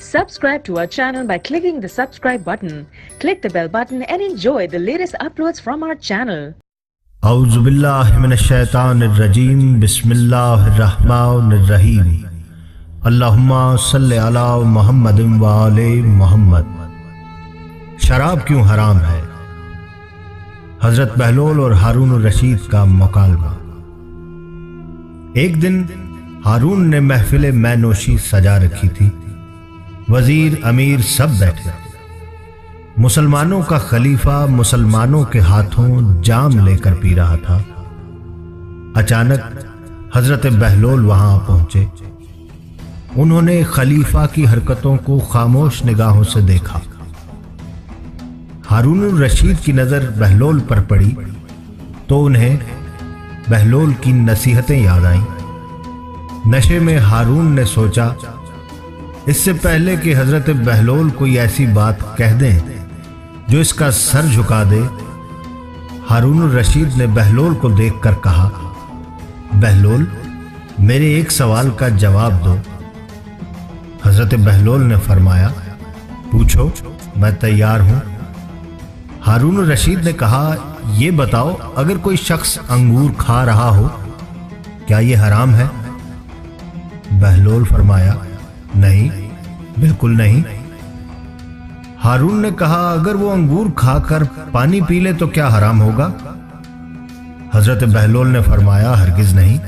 Subscribe to our channel by clicking the subscribe button. Click the bell button and enjoy the latest uploads from our channel. औज़ु बिल्लाहि मिनश शैतानिर रजीम बिस्मिल्लाहिर्रहमानिर रहीम अल्लाहुम्मा सल्लि अला मुहम्मदिन व आले मुहम्मद। शराब क्यों हराम है? हजरत बहलोल और हारून रशीद का मुकालमा। एक दिन हारून ने महफिल मैनोशी सजा रखी थी। वजीर अमीर सब बैठे। मुसलमानों का खलीफा मुसलमानों के हाथों जाम लेकर पी रहा था। अचानक हजरत बहलोल वहां पहुंचे। उन्होंने खलीफा की हरकतों को खामोश निगाहों से देखा। हारून रशीद की नजर बहलोल पर पड़ी तो उन्हें बहलोल की नसीहतें याद आईं। नशे में हारून ने सोचा, इससे पहले कि हजरत बहलोल कोई ऐसी बात कह दें जो इसका सर झुका दे, हारून रशीद ने बहलोल को देखकर कहा, बहलोल, मेरे एक सवाल का जवाब दो। हजरत बहलोल ने फरमाया, पूछो, मैं तैयार हूं। हारून रशीद ने कहा, ये बताओ, अगर कोई शख्स अंगूर खा रहा हो, क्या ये हराम है? बहलोल फरमाया, नहीं, बिल्कुल नहीं। हारून ने कहा, अगर वो अंगूर खाकर पानी पी ले तो क्या हराम होगा? हजरत बहलोल ने फरमाया, हरगिज नहीं।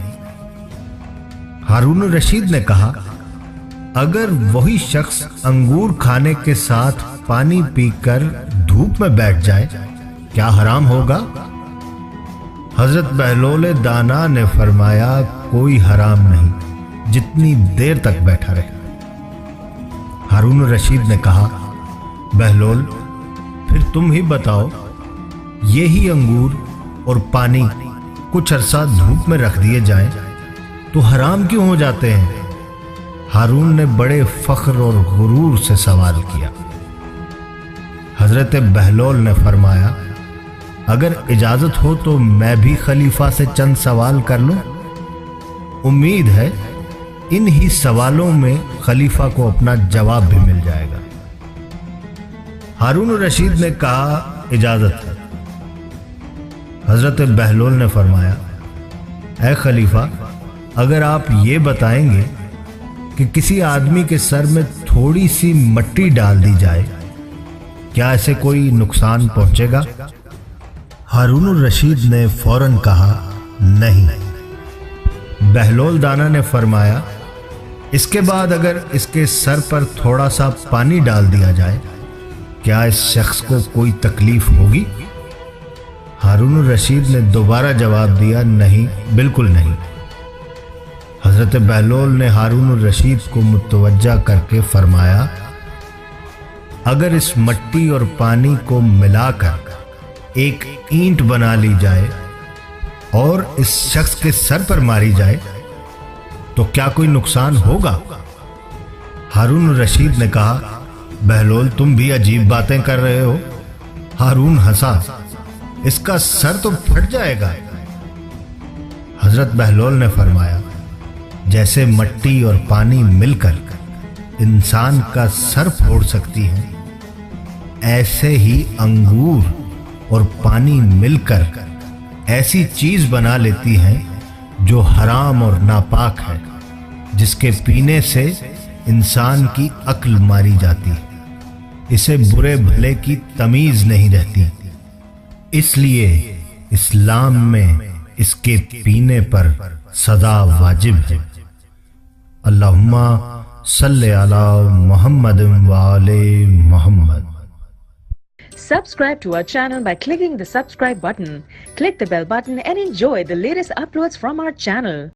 हारून रशीद ने कहा, अगर वही शख्स अंगूर खाने के साथ पानी पीकर धूप में बैठ जाए, क्या हराम होगा? हजरत बहलोल दाना ने फरमाया, कोई हराम नहीं, जितनी देर तक बैठा रहे। हारून रशीद ने कहा, बहलोल, फिर तुम ही बताओ, ये ही अंगूर और पानी कुछ अरसा धूप में रख दिए जाएं तो हराम क्यों हो जाते हैं? हारून ने बड़े फख्र और गुरूर से सवाल किया। हजरत बहलोल ने फरमाया, अगर इजाजत हो तो मैं भी खलीफा से चंद सवाल कर लूं। उम्मीद है इन ही सवालों में खलीफा को अपना जवाब भी मिल जाएगा। हारून रशीद ने कहा, इजाजत है। हजरत बहलोल ने फरमाया, ऐ खलीफा, अगर आप ये बताएंगे कि किसी आदमी के सर में थोड़ी सी मट्टी डाल दी जाए, क्या ऐसे कोई नुकसान पहुंचेगा? हारून रशीद ने फौरन कहा, नहीं। बहलोल दाना ने फरमाया, इसके बाद अगर इसके सर पर थोड़ा सा पानी डाल दिया जाए, क्या इस शख्स को कोई तकलीफ होगी? हारून रशीद ने दोबारा जवाब दिया, नहीं, बिल्कुल नहीं। हजरत बहलोल ने हारून रशीद को मुतवज्जा करके फरमाया, अगर इस मट्टी और पानी को मिलाकर एक ईंट बना ली जाए और इस शख्स के सर पर मारी जाए तो क्या कोई नुकसान होगा? हारून रशीद ने कहा, बहलोल, तुम भी अजीब बातें कर रहे हो। हारून हंसा, इसका सर तो फट जाएगा। हजरत बहलोल ने फरमाया, जैसे मट्टी और पानी मिलकर इंसान का सर फोड़ सकती है, ऐसे ही अंगूर और पानी मिलकर ऐसी चीज बना लेती हैं जो हराम और नापाक है, जिसके पीने से इंसान की अक्ल मारी जाती है। इसे बुरे भले की तमीज नहीं रहती, इसलिए इस्लाम में इसके पीने पर सदा वाजिब है। अल्लाहुम्मा सल्लि अला मुहम्मदिन व आले Muhammad. Subscribe to our channel by clicking the subscribe button. Click the bell button and enjoy the latest uploads from our channel.